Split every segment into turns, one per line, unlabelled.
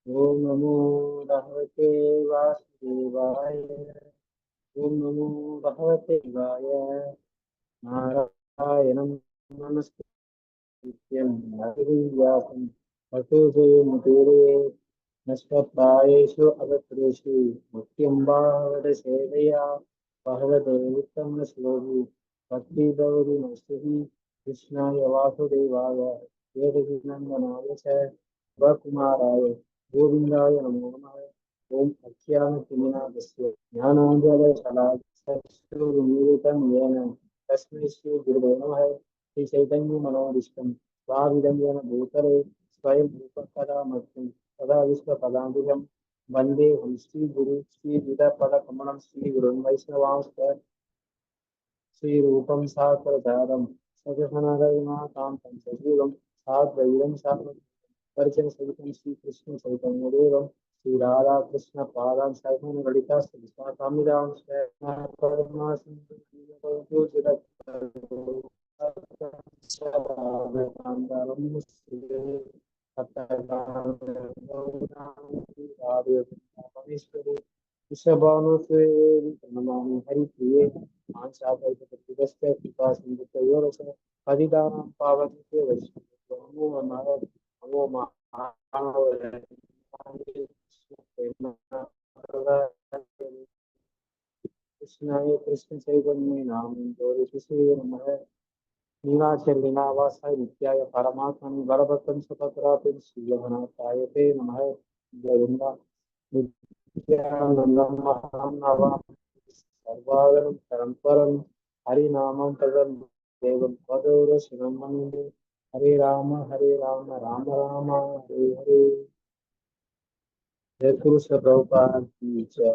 ओम नमो भगवते वासुदेवाय। ओम नमो भगवते वाय। नारायणं नमस्कृत्यं नरं व्यासं ततो जयमुदीरये। नष्टप्रायेषु अवक्रेषु मुख्यं भावदसेवया भगवते उत्तमश्लोकी भक्तिभवति नस्तुति कृष्णाय वासुदेवाय वेदविनन्दनाय च वकुमाराय गोविन्दाय नमो नमः। ओम अज्ञानतिमिरान्धस्य ज्ञानाञ्जनशलाकया येन तस्मै श्रीगुरुवे नमः। श्रीचैतन्यमनोदिष्टं स्वाविदं येन भूतले स्वयं रूपकदामर्त्यं तदा विश्वपदान्तिकं वन्देऽहं श्रीगुरु श्रीयुतपदकमलं श्रीगुरुं वैष्णवांश्च श्रीरूपं साग्रजातं सजघनरघुनाथान्तं सजीवं साद्वैतं साग्रजातं परिचय सहितं श्रीकृष्ण चैतन्यदेवं श्रीराधाकृष्णपादां सहितं ललिता श्रीस्वामिदां परमेश्वरी विश्वभानुसेवी हरिप्रिये आंशाकल्पतरुभ्यश्च कृपासिन्धुभ्यो पतितानां पावनेभ्यो वैष्णवेभ्यो नमो नमः। नमो महादेवाय। कृष्णाय कृष्ण चैतन्य नाम गौरी नमः। नीलाचल नित्याय परमात्मनि बलभद्रं सुभद्रातिं श्रीजगन्नाथाय ते नमः। गोविन्द नित्यानन्दं महं नमामि सर्वागमं परं हरिनामं तदं देवं पदोरशिवं मन्ये। हरे राम राम राम हरे हरे। जय कृष्ण प्रभुपाद की जय।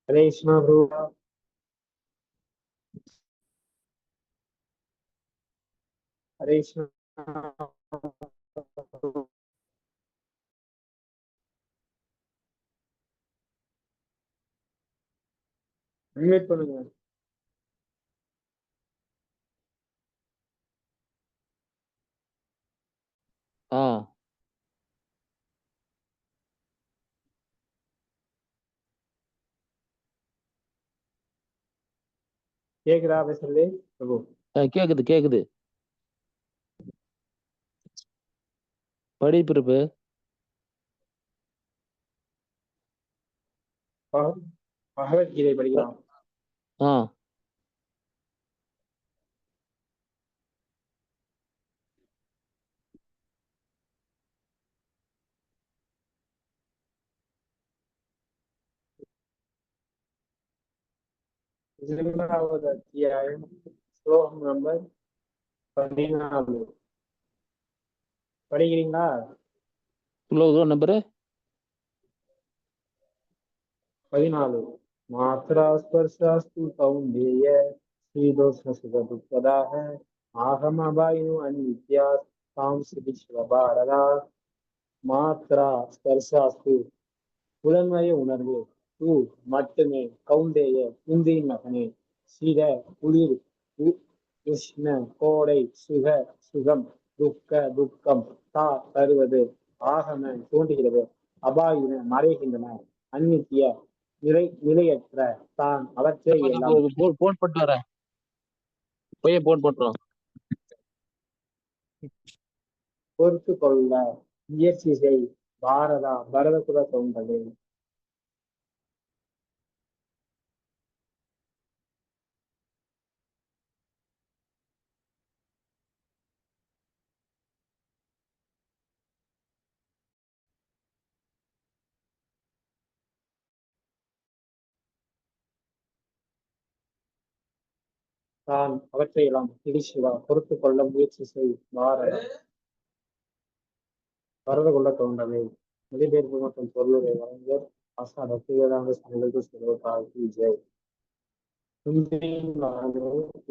हरे कृष्ण प्रभुपाद। हरे कृष्ण இன்வைட் பண்ணுங்க.
ஆ
கேக்குதா பேசுறது பிரபு?
கேக்குது கேக்குது. படி பிரபு.
பகவத்கீதை படிக்கலாம்.
ஆ
இரண்டாவது அத்தியாயம் ஸ்லோகம் நம்பர் 14. படிக்கிறீங்களா?
ஸ்லோகம் நம்பரு
14. मात्रा स्पर्शास्तु कौन्तेय शीतोष्णसुखदुःखदाः आहमवायु अनित्या विश्वभारदा. மாத்ரா ஸ்பர்சாஸ்து புலன்வய உணர்வு தூ மட்டுமே கௌந்தேய குந்தியின் மகனே சித குளிர் உஷ்ண கோடை சுக சுகம் துக்க துக்கம் தா தருவது ஆகம தோன்றுகிறது அபாயின மறைகின்றன அந்நித்திய நிலையற்ற தான் அவற்றை எல்லாம்
போன் போட்டு வரேன். போய் போன் போட்டுரும்.
பொறுத்து கொள்ள முயற்சி செய் பரதகுல தோன்றதே. தான் அவற்றையெல்லாம் திரிசிவா பொறுத்து கொள்ள முயற்சி செய் பரத கொள்ள தோன்றவே. மொழிபெயர்ப்பு மற்றும் பொருளுரை வழங்கியர் ஆசா பக்திவேதாந்த சங்கத்து சிவகாசி ஜெய்.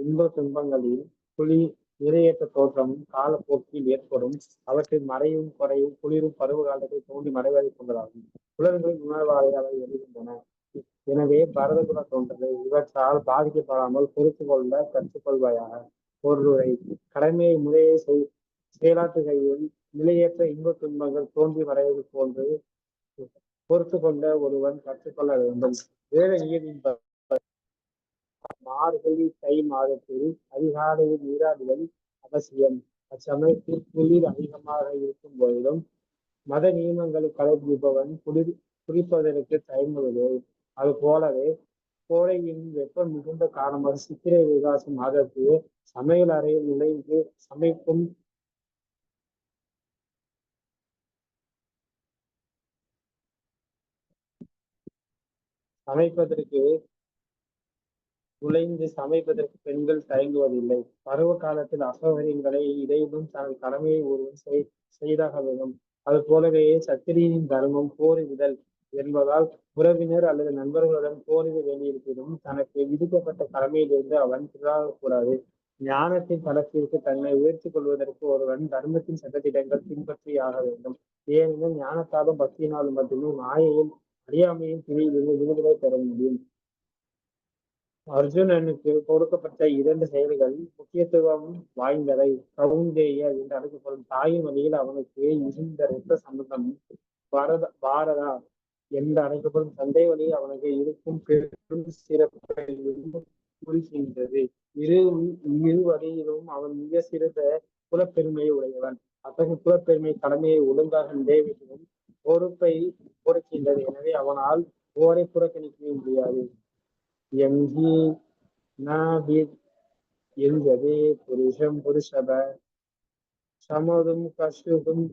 இன்ப துன்பங்களில் புலி நிறையற்ற தோற்றமும் காலப்போக்கில் ஏற்படும் அவற்றின் மறையும் குறையும் குளிரும் பருவ காலத்தில் தோன்றி மறைவதை கொண்டதாகும். புலன்களின் உணர்வாக அவை எழுகின்றன. எனவே பரதகுல தோன்றலை இவற்றால் பாதிக்கப்படாமல் பொறுத்து கொள்ள கற்றுக்கொள்வாயாக. பொருளுரை கடமையை முறையை செயலாற்றுகையில் நிலையற்ற இன்பத் துன்பங்கள் தோன்றி மறைவது போன்று பொறுத்து கொண்ட ஒருவன் கற்றுக்கொள்ள வேண்டும். வேத நீரின் மார்கழி தை மாதத்தில் அதிகாலையில் நீராடுதல் அவசியம். அச்சமயத்தில் குளிர் அதிகமாக இருக்கும் போதிலும் மத நியமங்களை கடைபிடிப்பவன் குடிப்பதற்கு தயங்குவது. அது போலவே கோடையின் வெப்பம் மிகுந்த காரணமாக சித்திரை வைகாசி மாதத்தில் சமையல் அறையில் நுழைந்து சமைப்பதற்கு பெண்கள் தயங்குவதில்லை. பருவ காலத்தில் அசௌகரியங்களை இடையிலும் தனது கடமையை ஒருவன் செய்தாக வேண்டும். அது போலவே சத்திரியின் தர்மம் போரிடுதல் என்பதால் உறவினர் அல்லது நண்பர்களுடன் போரிட வேண்டியிருப்பினும் தனக்கு விதிக்கப்பட்ட கடமையிலிருந்து அவன் கூடாது. ஞானத்தின் தளத்திற்கு தன்னை உயர்த்திக் கொள்வதற்கு ஒருவன் தர்மத்தின் சட்டத்திட்டங்கள் பின்பற்றியாக வேண்டும். ஏனெனில் ஞானத்தாலும் பக்தியினாலும் மட்டுமே மாயையில் அறியாமையின் பிரிவிலிருந்து விடுதலை பெற முடியும். அர்ஜுனனுக்கு கொடுக்கப்பட்ட 2 செயல்கள் முக்கியத்துவம் வாய்ந்தவை. கவுந்தேய என்று அழைக்கப்படும் தாயின் வழியில் அவனுக்கு இருந்த இரத்த சம்பந்தம், பாரதா என்று அழைக்கப்படும் தந்தை வழியில் அவனுக்கு இருக்கும் பெரும் சிறப்பையும் குறிக்கின்றது. இரு வழியிலும் அவன் மிக சிறந்த குலப்பெருமையை உடையவன். அத்தகைய குலப்பெருமை கடமையை ஒழுங்காக நிறைவேற்றவும் பொறுப்பை கொடுக்கின்றது. எனவே அவனால் போரை புறக்கணிக்கவே முடியாது. எங்கி என்பது புருஷம் புருஷப சமதும் கசுகும்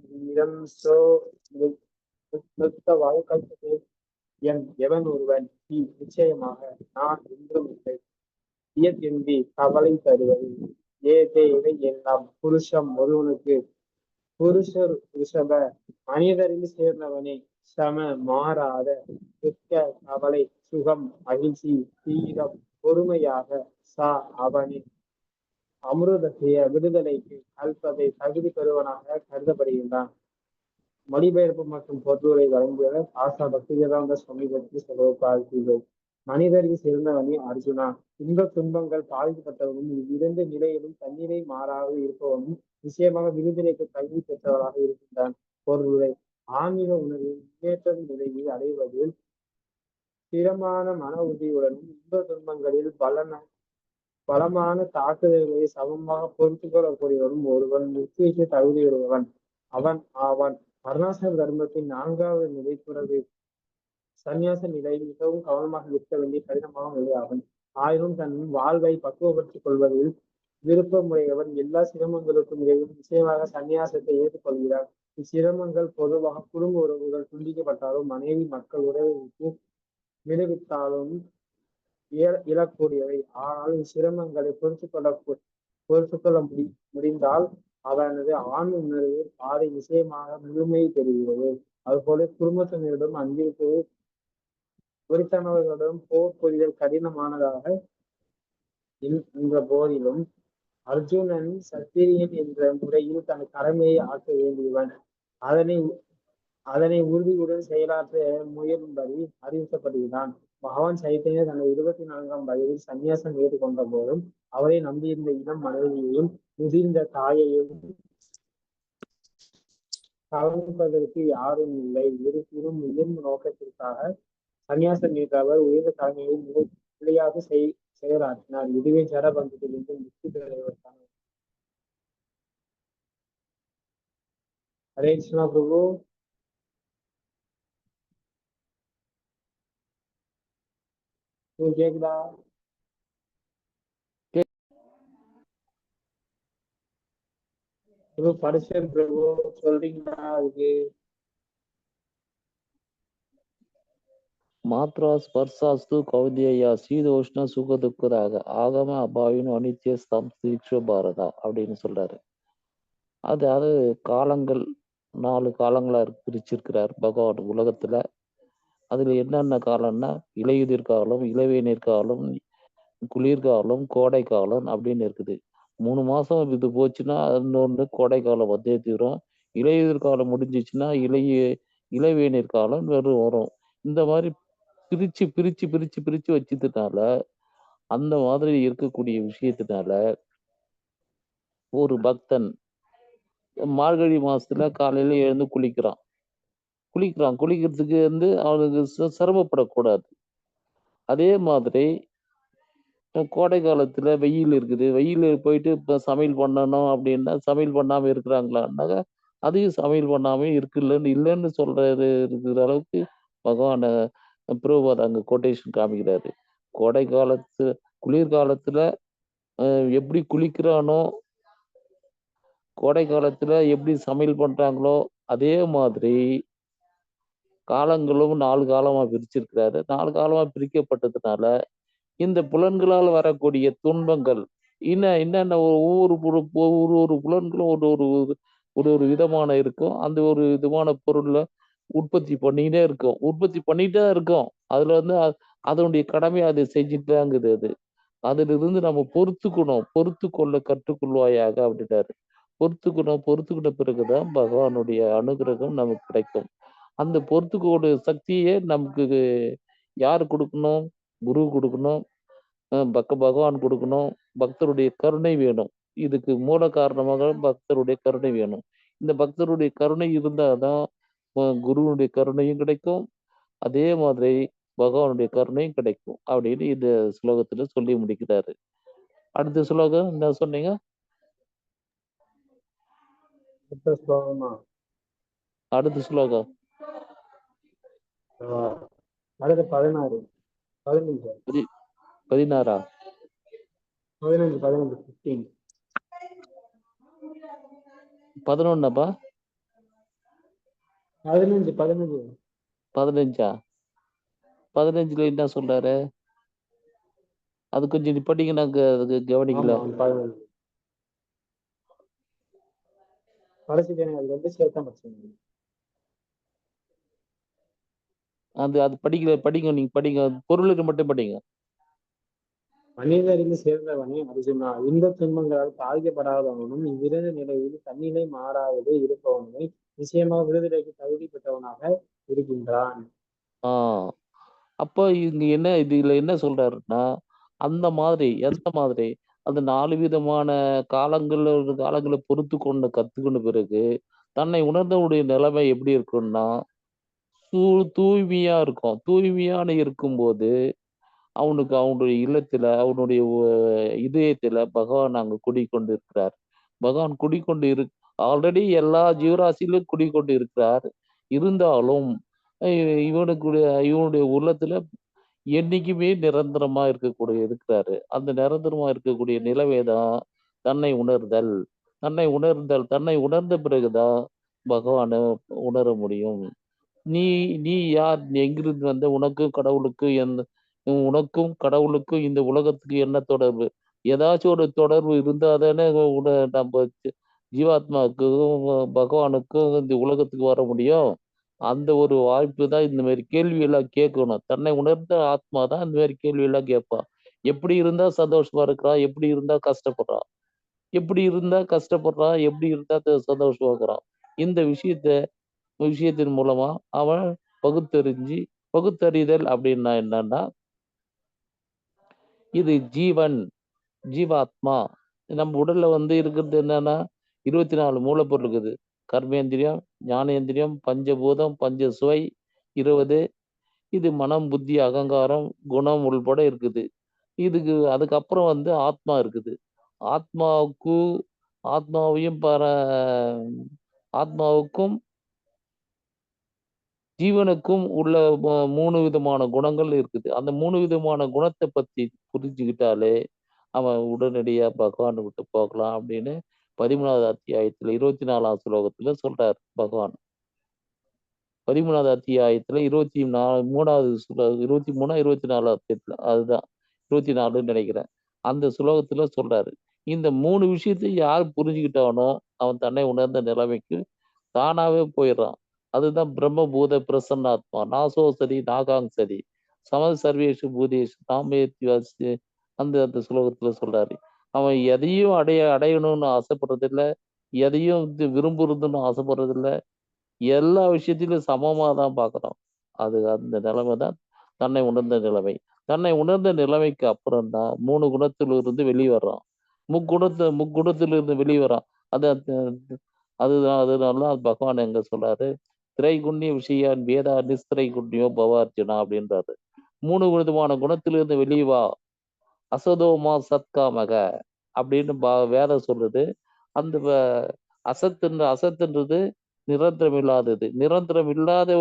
எவன் ஒருவன் நிச்சயமாக நான் என்றும் இல்லை இயற்கென்றி கவலை தருவது இவை எல்லாம் புருஷம் ஒருவனுக்கு புருஷர் ரிஷப மனிதரில் சேர்ந்தவனே சம மாறாத துக்க கவலை சுகம் மகிழ்ச்சி தீரம் பொறுமையாக சா அவனே அமிர்தத்தைய விடுதலைக்கு அல்பதை தகுதி பெறுவனாக கருதப்படுகின்றான். மொழிபெயர்ப்பு மற்றும் பொருளுரை வழங்கியவர் ஆசா பக்திவேதாந்த சுவாமி பற்றி சொல்வதற்காக மனிதரில் சிறந்தவனே அர்ஜுனா. இன்ப துன்பங்கள் பாதிக்கப்பட்டவனும் இவ்விரண்டு நிலையிலும் தண்ணீரை மாறாக இருப்பவனும் நிச்சயமாக விடுதலைக்கு தகுதி பெற்றவராக இருக்கின்றான். பொருளுரை ஆன்மீக உணர்வில் முன்னேற்ற நிலையை அடைவதில் ஸ்திரமான மன உறுதியுடனும் இன்ப துன்பங்களில் பலமான தாக்குதல்களை சமமாக பொறுத்து கொள்ளக்கூடியவனும் ஒருவன் முக்கிய தகுதியுடையவன் அவன் ஆவான். வர்ணாசிரம தர்மத்தின் 4வது நிலை துறவு சந்நியாச நிலை மிகவும் கவனமாக இருக்க வேண்டிய கடினமான நிலையாகும். ஆயினும் தன் வாழ்வை பக்குவப்படுத்திக் கொள்வதில் விருப்பமுடையவன் எல்லா சிரமங்களுக்கும் இடையில் நிச்சயமாக சந்நியாசத்தை ஏற்றுக்கொள்கிறார். இச்சிரமங்கள் பொதுவாக குடும்ப உறவுகள் துண்டிக்கப்பட்டாலும் மனைவி மக்கள் உறவுகளுக்கு விடுவித்தாலும் இழக்கூடியவை. ஆனால் இச்சிரமங்களை பொறுத்து கொள்ள முடிந்தால் அவனது ஆண் உணர்வு பாதை நிச்சயமாக முழுமையை பெறுகிறது. அதுபோல குடும்பத்தினரிடம் அன்பிற்கு குறித்தனவர்களிடம் போர் புரிதல் கடினமானதாக என்ற போதிலும் அர்ஜுனன் சத்திரியன் என்ற முறையில் தன் கடமையை ஆற்ற வேண்டியவன். அதனை உறுதியுடன் செயலாற்ற முயலும்படி அறிவிக்கப்படுகிறான். பகவான் சைத்தன்யர் தனது 24ஆம் வயதில் சன்னியாசம் ஏற்றுக்கொண்ட போதும் அவரை நம்பியிருந்த இளம் மனைவியையும் முதிர்ந்த தாயையும் கவனிப்பதற்கு யாரும் இல்லை. இருப்பினும் உயர்ந்த நோக்கத்திற்காக சன்னியாசம் ஏற்ற அவர் உயர்ந்த தலைமையை நிலையாக செயலாற்றினார். இதுவே ஜடபந்தத்திலிருந்து முக்தி பெறுவதற்கான. ஹரே கிருஷ்ணா பிரபு. கேக்குதா? படிச்சேன் பிரபு, சொல்றீங்களா? அதுக்கு
மாத்ரா ஸ்பர்சாஸ்து கௌதியா சீதோஷ்ண சுக துக்கராக ஆகம அபாவின் அனித்யஸ்தம் தீக்ஷ பாரதா அப்படின்னு சொல்றாரு. அது காலங்கள் 4 காலங்களா பிரிச்சிருக்கிறார் பகவான் உலகத்துல. அதுல என்னென்ன காலம்னா இலையுதிர் காலம், இளவேநீர் காலம், குளிர்காலம், கோடை காலம் அப்படின்னு இருக்குது. 3 மாசம் இது போச்சுன்னா இன்னொன்று கோடை காலம் வந்தே தீரும். இலையுதிர் காலம் முடிஞ்சிச்சுன்னா இளவேநீர் காலம் வெறும் வரும். இந்த மாதிரி பிரிச்சு பிரிச்சு பிரிச்சு பிரிச்சு வச்சதுனால அந்த மாதிரி இருக்கக்கூடிய விஷயத்தினால ஒரு பக்தன் மார்கழி மாசத்துல காலையில எழுந்து குளிக்கிறதுக்கு வந்து அவனுக்கு சிரமப்படக்கூடாது. அதே மாதிரி கோடை காலத்துல வெயில் இருக்குது, வெயில் போயிட்டு இப்ப சமையல் பண்ணணும் அப்படின்னா சமையல் பண்ணாம இருக்கிறாங்களான்னாக்க அதையும் சமையல் பண்ணாம இல்லைன்னு சொல்றது இருக்கிற அளவுக்கு பகவான் பிரபுபாத் அங்க கொட்டேஷன் காமிக்கிறாரு. கோடை காலத்து குளிர்காலத்துல எப்படி குளிக்கிறானோ, கோடை காலத்துல எப்படி சமையல் பண்றாங்களோ அதே மாதிரி காலங்களும் 4 காலமா பிரிச்சிருக்கிறாரு. 4 காலமா பிரிக்கப்பட்டதுனால இந்த புலன்களால் வரக்கூடிய துன்பங்கள் என்னென்ன ஒவ்வொரு புலன்களும் ஒரு விதமான இருக்கும். அந்த ஒரு விதமான பொருள்ல உற்பத்தி பண்ணிட்டே தான் இருக்கும். அதுல வந்து அதனுடைய கடமையை அது செஞ்சுட்டு தாங்குது அது. அதிலிருந்து நம்ம பொறுத்து கொள்ள கற்றுக்கொள்வாயாக அப்படின்ட்டாரு. பொறுத்துக்கிட்ட பிறகுதான் பகவானுடைய அனுகிரகம் நமக்கு கிடைக்கும். அந்த பொறுத்துக்கோட சக்தியே நமக்கு யாரு கொடுக்கணும்? குரு கொடுக்கணும். பகவான் கொடுக்கணும். பக்தருடைய கருணை வேணும். இதுக்கு மூல காரணமாக பக்தருடைய கருணை வேணும். இந்த பக்தருடைய கருணை இருந்தாதான் குருவுடைய கருணையும் கிடைக்கும். அதே மாதிரி பகவானுடைய கருணையும் கிடைக்கும் அப்படின்னு இந்த ஸ்லோகத்துல சொல்லி முடிக்கிறாரு. அடுத்த ஸ்லோகம் என்ன சொன்னீங்க?
அடுத்த ஸ்லோகமா?
அடுத்த ஸ்லோகம்
அடுத்த 16 15
16
15 15
11
15 15
15 15ல என்ன சொல்றாரு? அது கொஞ்சம் படிங்க, நாங்க அதுக்கு கவனிக்கல.
15 கடைசி அது வந்து சேர்த்தா வச்சுங்க.
அது படிங்க, நீங்க படிங்க, பொருளுக்கு மட்டும் படிங்க.
மனிதரில் சேர்ந்தவனே அர்ஜுனா, இந்த துன்பங்களால் பாதிக்கப்படாதவனும் இவ்விரத நிலையில் தன்னிலை மாறாதே இருப்பவனுமே நிச்சயமாக விடுதலைக்கு தகுதி பெற்றவனாக இருக்கின்றான்.
அப்ப இதுல என்ன சொல்றாருன்னா, அந்த மாதிரி எந்த மாதிரி அந்த 4 விதமான காலங்களை பொறுத்து கத்துக்கொண்ட பிறகு தன்னை உணர்ந்தவுடைய நிலைமை எப்படி இருக்கும்னா தூய்மையா இருக்கும். தூய்மையான இருக்கும்போது அவனுடைய இல்லத்துல அவனுடைய இதயத்துல பகவான் அங்க குடிக்கொண்டு இருக்கிறார். பகவான் குடிக்கொண்டு ஆல்ரெடி எல்லா ஜீவராசியிலும் குடிக்கொண்டு இருக்கிறார். இருந்தாலும் இவனுடைய உள்ளத்துல என்னைக்குமே நிரந்தரமா இருக்கிறாரு. அந்த நிரந்தரமா இருக்கக்கூடிய நிலைமைதான் தன்னை உணர்தல். தன்னை உணர்ந்த பிறகுதான் பகவானை உணர முடியும். நீ நீ யார்? நீ எங்கிருந்து வந்த? உனக்கும் கடவுளுக்கும் இந்த உலகத்துக்கு என்ன தொடர்பு? ஏதாச்சும் ஒரு தொடர்பு இருந்தா தானே நம்ம ஜீவாத்மாவுக்கும் பகவானுக்கும் இந்த உலகத்துக்கு வர முடியும். அந்த ஒரு வாய்ப்பு தான் இந்த மாதிரி கேள்வி எல்லாம் கேட்கணும். தன்னை உணர்ந்த ஆத்மா தான் இந்த மாதிரி கேள்வி எல்லாம் கேட்பான். எப்படி இருந்தா சந்தோஷமா இருக்கிறான்? எப்படி இருந்தா கஷ்டப்படுறான்? எப்படி இருந்தா கஷ்டப்படுறான்? எப்படி இருந்தா சந்தோஷமா இருக்கிறான்? இந்த விஷயத்தின் மூலமா அவன் பகுத்தறிதல் அப்படின்னா என்னன்னா, இது ஜீவாத்மா. நம்ம உடல்ல வந்து இருக்கிறது என்னன்னா 24 மூலப்பொருள் இருக்குது. கர்மேந்திரியம், ஞானேந்திரியம், பஞ்சபூதம், பஞ்ச சுவை 20. இது மனம், புத்தி, அகங்காரம், குணம் உள்பட இருக்குது. அதுக்கப்புறம் வந்து ஆத்மா இருக்குது. ஆத்மாவையும் ஆத்மாவுக்கும் ஜீவனுக்கும் உள்ள 3 விதமான குணங்கள் இருக்குது. அந்த 3 விதமான குணத்தை பத்தி புரிஞ்சுக்கிட்டாலே அவன் உடனடியா பகவான் விட்டு போகலாம் அப்படின்னு 13வது அத்தியாயத்துல 24ஆம் ஸ்லோகத்துல சொல்றார் பகவான். 13வது அத்தியாயத்துல 23வது 23 24 அத்தியாயத்துல அதுதான் 24ன்னு நினைக்கிறேன். அந்த ஸ்லோகத்துல சொல்றாரு. இந்த 3 விஷயத்தை யார் புரிஞ்சுக்கிட்டானோ அவன் தன்னை உணர்ந்த நிலைமைக்கு தானாவே போயிடுறான். அதுதான் பிரம்மபூத பிரசன்னாத்மா. நாசோ சரி நாகாங் சரி சம சர்வேஷு பூதேஷு நாமேத்தி அந்த அந்த ஸ்லோகத்துல சொல்றாரு. அவன் எதையும் அடையணும்னு ஆசைப்படுறதில்லை, எதையும் விரும்புறதுன்னு ஆசைப்படுறதில்லை. எல்லா விஷயத்திலும் சமமா தான் பார்க்குறான். அந்த நிலைமை தான் தன்னை உணர்ந்த நிலைமை. தன்னை உணர்ந்த நிலைமைக்கு அப்புறம் தான் 3 குணத்திலிருந்து வெளியே வர்றான். முக்குணத்திலிருந்து வெளியே வரான். அது அதனால பகவான் எங்க சொல்றாரு, திரைகுண்ய விஷயான் வேதா நிஸ்திரைகுண்யோ பவார்ஜுனா அப்படின்றாரு. 3 விதமான குணத்திலிருந்து வெளியே வா. அசதோமா சத்காமக அப்படின்னு வேதம் சொல்லுது. அந்த அசத்துன்றது நிரந்தரம் இல்லாதது. நிரந்தரம் இல்லாத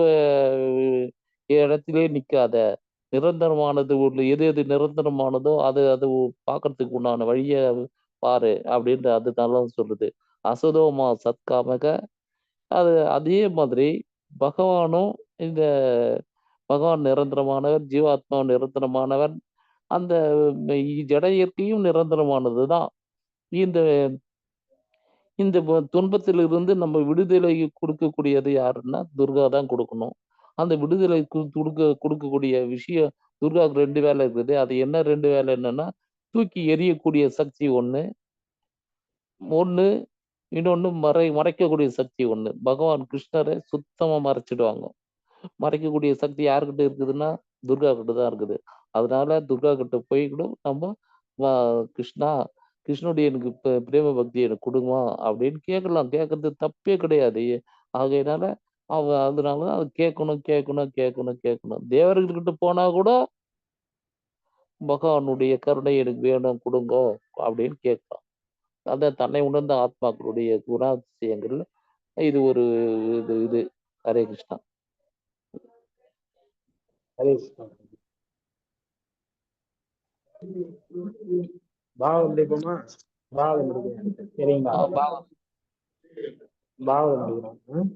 இடத்திலே நிக்காத. நிரந்தரமானது எது எது நிரந்தரமானதோ அது அது பார்க்கறதுக்கு உண்டான வழிய பாரு அப்படின்ற அது நல்லா சொல்லுது. அசதோமா சத்காமக. அது அதே மாதிரி பகவானும் இந்த பகவான் நிரந்தரமானவர், ஜீவாத்மா நிரந்தரமானவர். அந்த ஜட இயற்கையும் நிரந்தரமானதுதான். இந்த இந்த துன்பத்திலிருந்து நம்ம விடுதலை கொடுக்கக்கூடியது யாருன்னா துர்கா தான் கொடுக்கணும். அந்த விடுதலை கொடுக்கக்கூடிய விஷயம் துர்காவுக்கு 2 வேலை இருக்குது. அது என்ன 2 வேலை என்னன்னா, தூக்கி எறியக்கூடிய சக்தி ஒண்ணு, இன்னொன்னு மறைக்கக்கூடிய சக்தி ஒண்ணு. பகவான் கிருஷ்ணரை சுத்தமா மறைச்சிடுவாங்க. மறைக்கக்கூடிய சக்தி யாருக்கிட்ட இருக்குதுன்னா துர்கா கிட்ட தான் இருக்குது. அதனால துர்கா கிட்ட போய் கூட நம்ம கிருஷ்ணா, கிருஷ்ணனுடைய எனக்கு பிரேம பக்தி எனக்கு கொடுமா அப்படின்னு கேட்கலாம். கேட்கறது தப்பே கிடையாது. ஆகையினால அதனால அது கேட்கணும் கேட்கணும் கேட்கணும் கேட்கணும். தேவர்கள்கிட்ட போனா கூட பகவானுடைய கருணை எனக்கு வேணும் கொடுங்கோ அப்படின்னு கேட்கலாம். அதான் தன்னை உணர்ந்த ஆத்மாக்களுடைய குணாதிசயங்கள் இது ஒரு இது. ஹரே கிருஷ்ணா.
ஹரே கிருஷ்ணா. பாவம் முடிப்போமா? பாவம் முடிக்கிறேன். சரிங்களா? பாவம் முடிக்கிறோம்.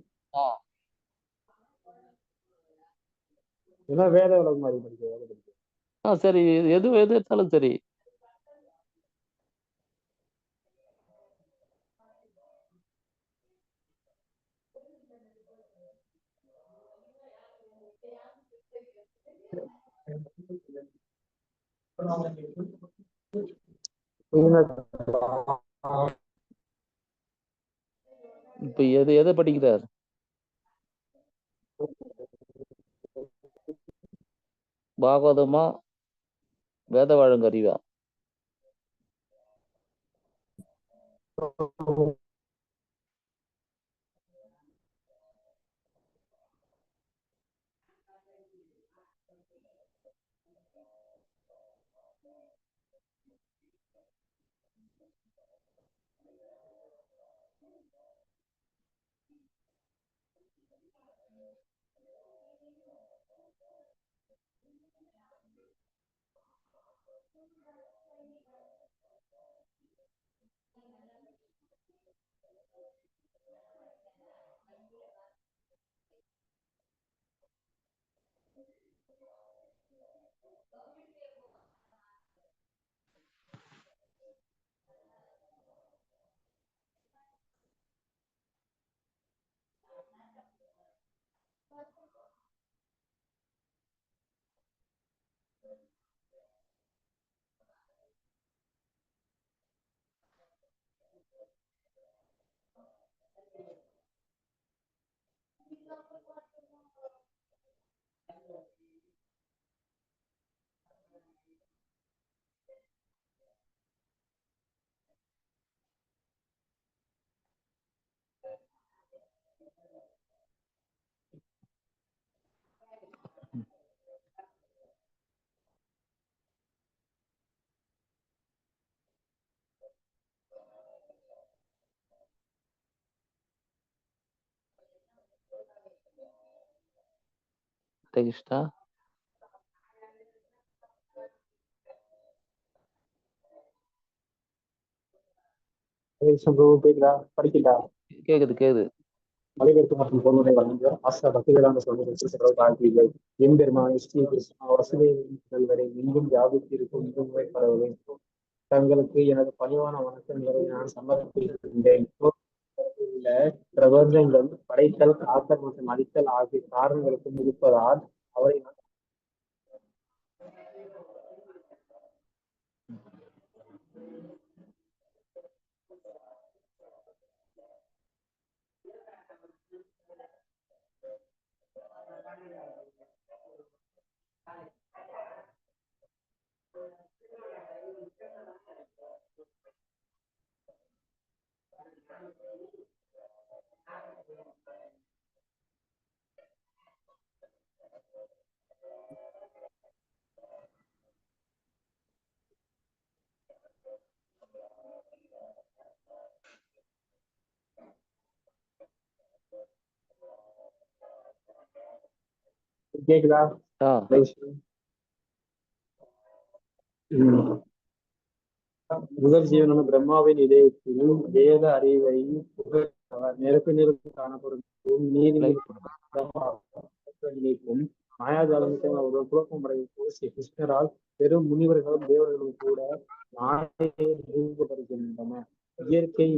ஏன்னா வேத உலகம் மாதிரி படிக்க.
சரி, எது எடுத்தாலும் சரி. இப்ப எதை படிக்கிறார்? பாகவதமா, வேத வழங்கு அறிவா? கிருஷ்ணா.
படிக்கட்டா?
கேக்குது.
மலைபெருக்கு மற்றும் பொருளை வழங்க ஆஸ்தா பக்திவேதாந்த சொல்வதற்கு எம்பெருமானை ஸ்ரீ கிருஷ்ணா வசுதேவன் செல்வரை மீண்டும் வியாபித்திருக்கும் முறை பரவுவேன். தங்களுக்கு எனது பணிவான வணக்கங்களை நான் சமர்ப்பிக்கின்றேன். உள்ள பிரபஞ்சங்கள் படைத்தல், காத்தல் மற்றும் அழித்தல் ஆகிய காரணங்களுக்கும் இருப்பதால் அவரை நான் கேக்குதா?
ஆ
உம் முதல் ஜீவனான பிரம்மாவின் இதயத்தில் வேத அறிவை புகழ்ந்தவர். நெருப்பு நெருப்பு காணப்படும் நீதி
லைட் போடுங்க.
நினைக்கும் மாயாஜாலத்தை அவர்கள் குழப்பம் அடையும் ஸ்ரீ கிருஷ்ணரால் பெரும் முனிவர்களும் தேவர்களும் கூட நாளையே நிரூபிக்கப்படுகின்றன. இயற்கை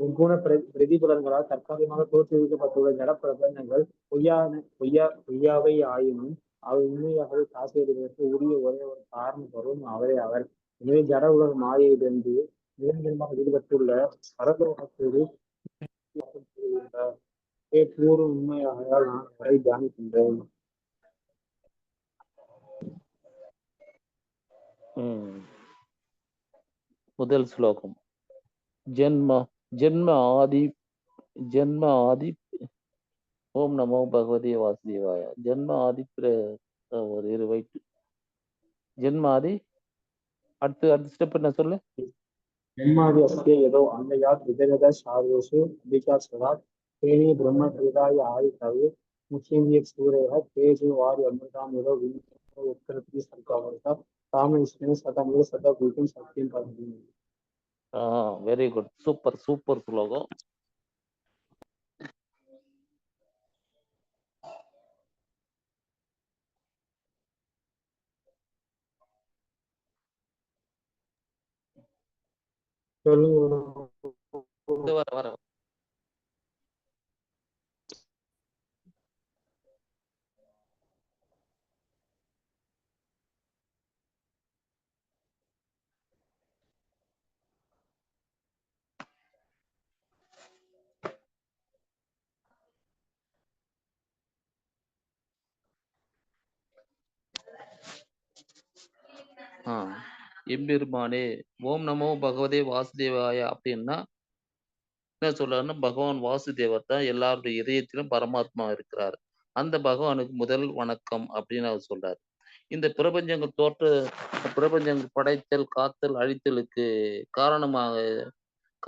முக்குண பிரதிபலன்களால் தற்காலிகமாக தோற்றுவிக்கப்பட்டுள்ள ஜட பிரபஞ்சங்கள் பொய்யாவை ஆயினும் அவை உண்மையாகவே காசேறுவதற்கு உரிய ஒரே ஒரு காரணம் வரும் அவரே அவர். எனவே ஜட உலக மாயையிலிருந்து நிரந்தரமாக விடுபட்டுள்ள பரலோகத்தோடு கூறும் உண்மையாகையால் நான் அவரை தியானிக்கின்றேன்.
முதல் ஸ்லோகம். ஜென்ம ஜென்ம ஆதி ஜென்ம ஆதி ஓம் நமோ பகவதி வாசுதேவாய. ஜென்ம ஆதி ஒரு இருவைட்டு ஜென்ம ஆதி. அடுத்த ஸ்டெப் என்ன சொல்லு?
जन्मादि अस्ति यतो अन्वयात् विजयदशावेषु विकासरात् तेने ब्रह्महृदाय आदितये मुख्यं सूर्यः तेजो वारि अमृतां यतो विनिमयो उत्तरति सर्गावृता कामविष्णु सतमेव सतभूतं सत्यं परमम्.
Very good. சூப்பர் சூப்பர் ஸ்லோகம். வர எம்பெருமானே ஓம் நமோ பகவதே வாசுதேவாய அப்படின்னா என்ன சொல்றாருன்னா, பகவான் வாசுதேவர் தான் எல்லாருடைய இதயத்திலும் பரமாத்மா இருக்கிறார். அந்த பகவானுக்கு முதல் வணக்கம் அப்படின்னு அவர் சொல்றாரு. இந்த பிரபஞ்சங்கள் படைத்தல், காத்தல், அழித்தலுக்கு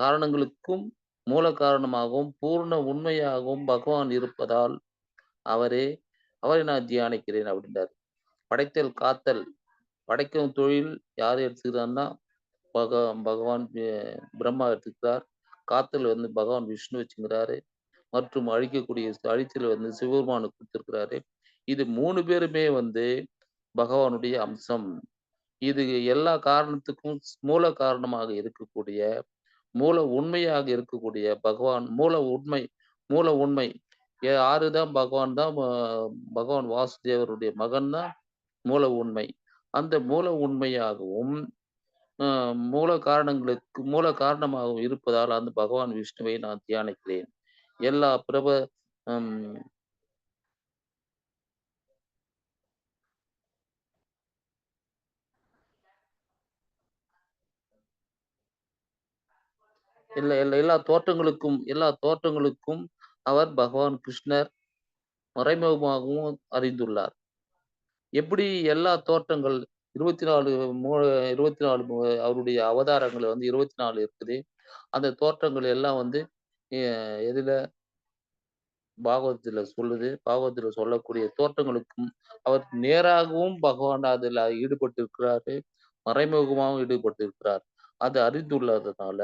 காரணங்களுக்கும் மூல காரணமாகவும் பூர்ண உண்மையாகவும் பகவான் இருப்பதால் அவரை நான் தியானிக்கிறேன் அப்படின்றார். படைத்தல், காத்தல், படைக்கும் தொழில் யார் எடுத்துக்கிறான்னா பகவான் பிரம்மா எடுத்துக்கிறார். காத்தல் பகவான் விஷ்ணு வச்சுக்கிறாரு. மற்றும் அழித்தல் சிவபெருமானு கொடுத்திருக்கிறாரு. இது 3 பேருமே பகவானுடைய அம்சம். இது எல்லா காரணத்துக்கும் மூல காரணமாக இருக்கக்கூடிய, மூல உண்மையாக இருக்கக்கூடிய பகவான் மூல உண்மை யாருதான் பகவான் தான். பகவான் வாசுதேவருடைய மகன் தான் மூல உண்மை. அந்த மூல உண்மையாகவும் மூல காரணமாகவும் இருப்பதால் அந்த பகவான் விஷ்ணுவை நான் தியானிக்கிறேன். எல்லா எல்லா தோற்றங்களுக்கும் அவர் பகவான் கிருஷ்ணர் மறைமுகமாகவும் அறிந்துள்ளார். எப்படி எல்லா தோற்றங்கள் 24 அவருடைய அவதாரங்கள் 24 இருக்குது. அந்த தோற்றங்கள் எல்லாம் எதுல பாகவதத்துல சொல்லுது. பாகவதத்துல சொல்லக்கூடிய தோற்றங்களுக்கும் அவர் நேராகவும் பகவான் அதுல ஈடுபட்டிருக்கிறாரு, மறைமுகமாகவும் ஈடுபட்டிருக்கிறார். அது அறிந்துள்ளதுனால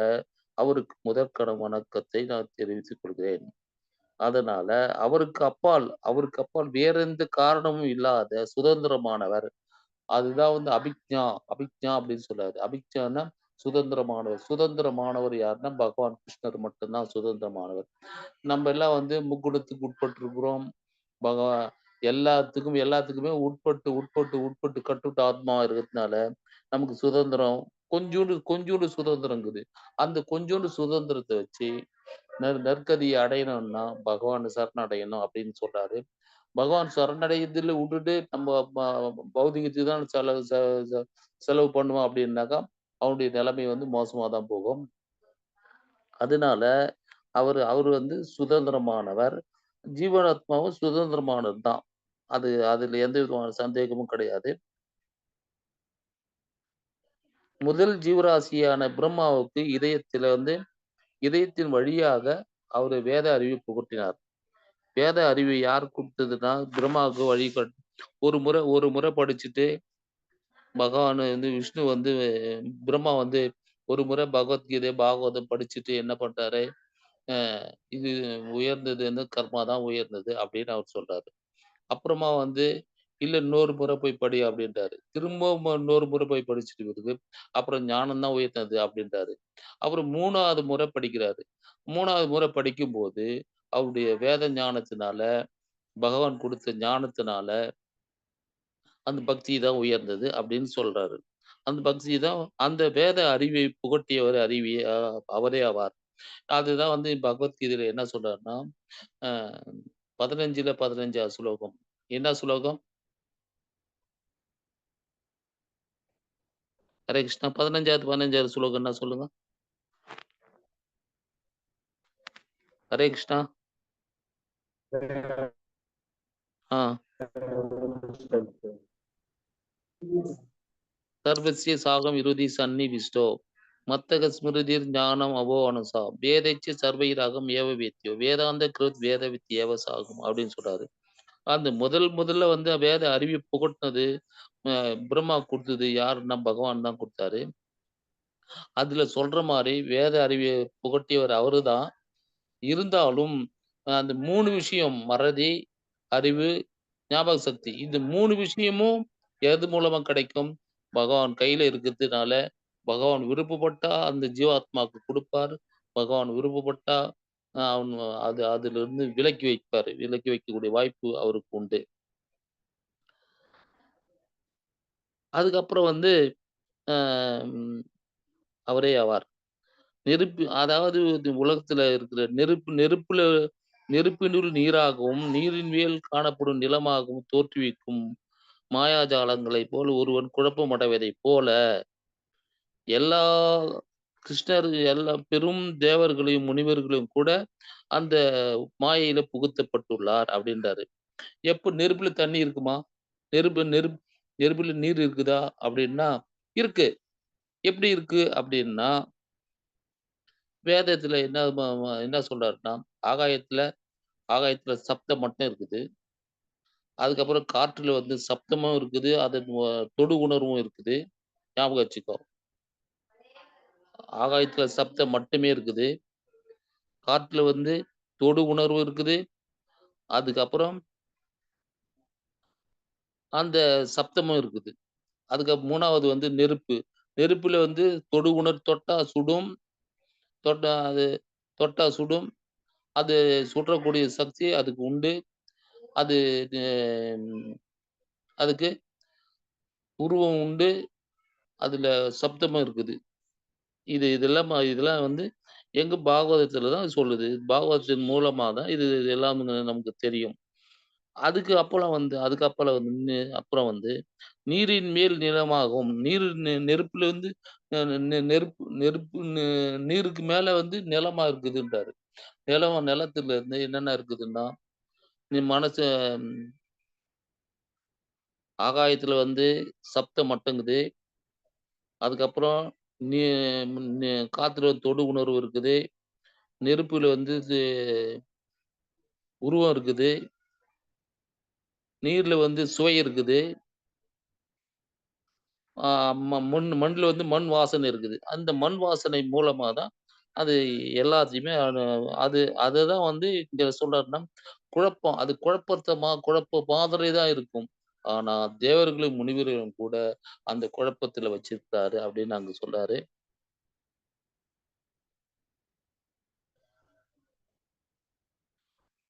அவருக்கு முதற்கண வணக்கத்தை நான் தெரிவித்துக் கொள்கிறேன். அதனால அவருக்கு அப்பால் வேற எந்த காரணமும் இல்லாத சுதந்திரமானவர். அதுதான் அபிக்ஞா அப்படின்னு சொல்றாரு. அபிக்ஞான்னா சுதந்திரமானவர் யாருன்னா பகவான் கிருஷ்ணர் மட்டும்தான் சுதந்திரமானவர். நம்ம எல்லாம் முக்குணத்துக்கு உட்பட்டிருக்கிறோம். பகவான் எல்லாத்துக்குமே உட்பட்டு கட்டுட்ட ஆத்மா இருக்கிறதுனால நமக்கு சுதந்திரம் கொஞ்சோண்டு சுதந்திரம் இருக்குது. அந்த கொஞ்சோண்டு சுதந்திரத்தை வச்சு நற்கதியை அடையணும்னா பகவான் சரணடையணும் அப்படின்னு சொல்றாரு. பகவான் சரணடையதில் விட்டுட்டு நம்ம பௌதிகத்துக்கு தான் செலவு பண்ணுவோம் அப்படின்னாக்கா அவனுடைய நிலைமை மோசமா தான் போகும். அதனால அவரு சுதந்திரமானவர். ஜீவனாத்மாவும் சுதந்திரமானது தான். அதுல எந்த விதமான சந்தேகமும் கிடையாது. முதல் ஜீவராசியான பிரம்மாவுக்கு இதயத்தின் வழியாக அவரு வேத அறிவை புகட்டினார். வேத அறிவு யார் கொடுத்ததுன்னா பிரம்மாவுக்கு வழிகாட்டு. ஒரு முறை படிச்சுட்டு பகவான் வந்து விஷ்ணு வந்து பிரம்மா வந்து ஒரு முறை பகவத்கீதை பாகவதம் படிச்சுட்டு என்ன பண்றாரு, இது உயர்ந்தது வந்து கர்மா தான் உயர்ந்தது அப்படின்னு அவர் சொல்றாரு. அப்புறமா வந்து இல்ல இன்னொரு முறை போய் படி அப்படின்றாரு. திரும்பவும் இன்னொரு முறை போய் படிச்சுட்டு பிறகு அப்புறம் ஞானம் தான் உயர்ந்தது அப்படின்றாரு. அப்புறம் 3வது முறை படிக்கிறாரு. 3வது முறை படிக்கும்போது அவருடைய வேத ஞானத்தினால, பகவான் குடுத்த ஞானத்தினால அந்த பக்தி தான் உயர்ந்தது அப்படின்னு சொல்றாரு. அந்த பக்தி தான் அந்த வேத அறிவை புகட்டியவர் அவரே ஆவார். அதுதான் வந்து பகவத்கீதையில என்ன சொல்றாருன்னா, அ 15ல 15வது ஸ்லோகம். என்ன ஸ்லோகம்? ஹரே கிருஷ்ணா 15வது ஸ்லோகம் என்ன சொல்லுங்க? ஹரே கிருஷ்ணா. ஆ. சர்வஸ்ய சாகம் இறுதி சந்நிவிஷ்டோ மத்தக ஸ்மிருதிர் ஞானம் அபோ அனுசா வேதைச்சு சர்வைராகம் ஏவ வேத்தியோ வேதாந்த கிருத் வேத வித்யேவ சாகும் அப்படின்னு சொல்றாரு. அந்த முதல்ல வந்து வேத அறிவை புகட்டினது பிரம்மா குடுத்தது யாருன்னா பகவான் தான் குடுத்தாரு. அதுல சொல்ற மாரி வேத அறிவை புகட்டியவர் அவருதான். இருந்தாலும் அந்த 3 விஷயம் மறதி, அறிவு, ஞாபக சக்தி. இந்த 3 விஷயமும் எது மூலமா கிடைக்கும்? பகவான் கையில இருக்கிறதுனால, பகவான் விருப்பப்பட்டா அந்த ஜீவாத்மாவுக்கு குடுப்பார். பகவான் விருப்பப்பட்டா அவன் அதிலிருந்து விலக்கி வைப்பாரு. விலக்கி வைக்கக்கூடிய வாய்ப்பு அவருக்கு உண்டு. அதுக்கப்புறம் வந்து அ ம் அவரே ஆவார். அதாவது இந்த உலகத்துல இருக்கிற நெருப்பினுள் நீராகவும், நீரின் மேல் காணப்படும் நிலமாகவும் தோற்றுவிக்கும் மாயாஜாலங்களைப் போல் ஒருவன் குழப்பமடைவதைப் போல, எல்லா எல்லா பெரும் தேவர்களையும், முனிவர்களையும் கூட அந்த மாயையில புகுத்தப்பட்டுள்ளார் அப்படின்றாரு. நெருப்புல தண்ணி இருக்குமா? நெருப்பு நெருப் நெருப்புல நீர் இருக்குதா? அப்படின்னா, இருக்கு. எப்படி இருக்கு அப்படின்னா, வேதத்துல என்ன சொல்றாருன்னா, ஆகாயத்துல ஆகாயத்துல சப்தம் மட்டும் இருக்குது. அதுக்கப்புறம் காற்றுல வந்து சப்தமும் இருக்குது. அதன் தொடு உணர்வும் இருக்குது. ஞாபகம் வச்சுக்கோ. ஆகாயத்துல சப்தம் மட்டுமே இருக்குது. காற்றுல வந்து தொடு உணர்வு இருக்குது. அதுக்கப்புறம் அந்த சப்தமும் இருக்குது. 3வது வந்து நெருப்பு. நெருப்புல வந்து தொடு தொட்டா சுடும். தொட்டா அது தொட்டா சுடும். அது சுடக்கூடிய சக்தி அதுக்கு உண்டு. அது அ அதுக்கு உருவம் உண்டு. அதுல சப்தமும் இருக்குது. இதெல்லாம் வந்து எங்க பாகவதத்துல தான் சொல்லுது. பாகவதத்தின் மூலமா தான் இது எல்லாம் நமக்கு தெரியும். அப்புறம் வந்து நீரின் மேல் நிலமாகும். நெருப்புல வந்து அ நெ நெருப்பு நெருப்பு நெ நீருக்கு மேல வந்து நிலமா இருக்குதுன்றாரு. நிலத்துல இருந்து என்னென்ன இருக்குதுன்னா, நீ மனச ஆகாயத்துல வந்து சப்தம் மட்டுங்குது. அதுக்கப்புறம் நீ காத்துல தொடு உணர்வு இருக்குது. நெருப்புல வந்து உருவம் இருக்குது. நீர்ல வந்து சுவை இருக்குது. ஆ மண்ல வந்து மண் வாசனை இருக்குது. அந்த மண் வாசனை மூலமா தான் அது எல்லாத்தையுமே அததான் வந்து இங்க சொல்றாருன்னா, குழப்பம். அது குழப்ப மாதிரி தான் இருக்கும். ஆனா தேவர்களும், முனிவர்களும் கூட அந்த குழப்பத்துல வச்சிருக்காரு அப்படின்னு அங்க சொல்றாரு.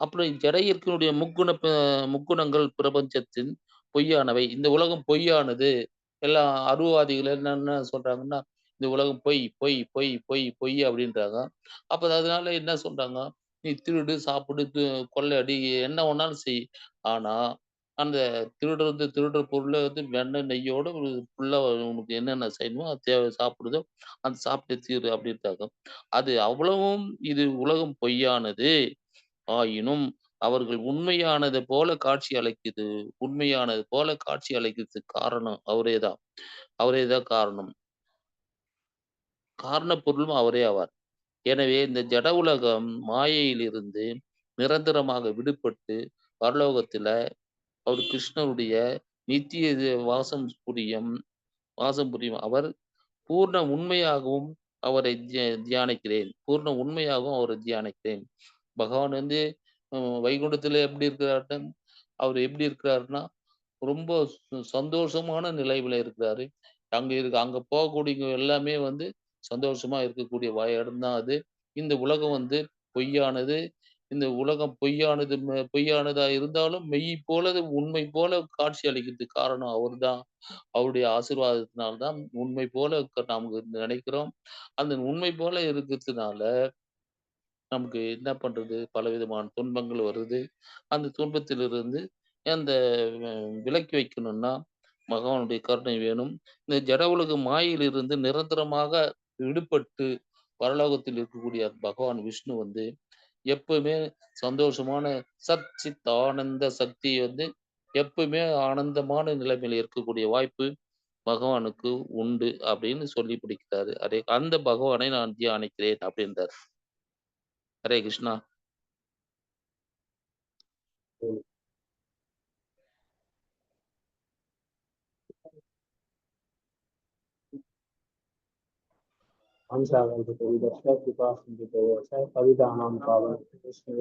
அப்புறம் ஜடையர்க்கினுடைய முக்குணங்கள் பிரபஞ்சத்தின் பொய்யானவை. இந்த உலகம் பொய்யானது. எல்லாம் அருவவாதிகள் என்னென்ன சொல்றாங்கன்னா, இந்த உலகம் பொய், பொய், பொய், பொய், பொய் அப்படின்றாங்க. அப்ப அதனால என்ன சொல்றாங்க, நீ திருடு, சாப்பிடு, கொள்ளையடி என்ன வேணாலும் செய். ஆனா, அந்த திருடுற பொருள வந்து வெண்ணெய், நெய்யோட ஃபுல்லா உனக்கு என்னென்ன செய்யணுமோ அது தேவை சாப்பிடுதோ, அது சாப்பிட்டு தீரு அப்படின்றாங்க. அது அவ்வளவும் இது உலகம் பொய்யானது. ஆயினும் அவர்கள் உண்மையானது போல காட்சி அளிக்கிறதுக்கு காரணம் அவரே தான். அவரே தான் காரணம். காரண பொருளும் அவரே ஆவார். எனவே இந்த ஜட உலகம் மாயையிலிருந்து நிரந்தரமாக விடுபட்டு பரலோகத்துல அவர் கிருஷ்ணருடைய நித்திய வாசம் புரியும் அவர் பூர்ண உண்மையாகவும் அவரை தியானிக்கிறேன். பூர்ண உண்மையாகவும் அவரை தியானிக்கிறேன். பகவான் வந்து வைகுண்டத்துல எப்படி இருக்கிறார்னா, அவர் எப்படி இருக்கிறாருன்னா, ரொம்ப சந்தோஷமான நிலையில இருக்கிறாரு. அங்க போகக்கூடியவங்க எல்லாமே வந்து சந்தோஷமா இருக்கக்கூடிய இடம் தான் அது. இந்த உலகம் வந்து பொய்யானது. இந்த உலகம் பொய்யானதா இருந்தாலும் மெய் போல உண்மை போல காட்சி அளிக்கிறதுக்கு காரணம் அவர்தான். அவருடைய ஆசீர்வாதத்தினால தான் உண்மை போல நமக்கு நினைக்கிறோம். அந்த உண்மை போல இருக்கிறதுனால நமக்கு என்ன பண்றது? பலவிதமான துன்பங்கள் வருது. அந்த துன்பத்திலிருந்து அந்த விலக்கி வைக்கணும்னா, பகவானுடைய கருணை வேணும். இந்த ஜட உலக மாயையிலிருந்து நிரந்தரமாக விடுபட்டு பரலோகத்தில் இருக்கக்கூடிய பகவான் விஷ்ணு வந்து எப்பவுமே சந்தோஷமான சித் ஆனந்த சக்தி வந்து எப்பவுமே ஆனந்தமான நிலைமையில இருக்கக்கூடிய வாய்ப்பு பகவானுக்கு உண்டு அப்படின்னு சொல்லி பிடிக்கிறாரு. அந்த பகவானை நான் தியானிக்கிறேன் அப்படின்றாரு. ஹரே கிருஷ்ணா.
பவிதானாம் பாவம் கிருஷ்ண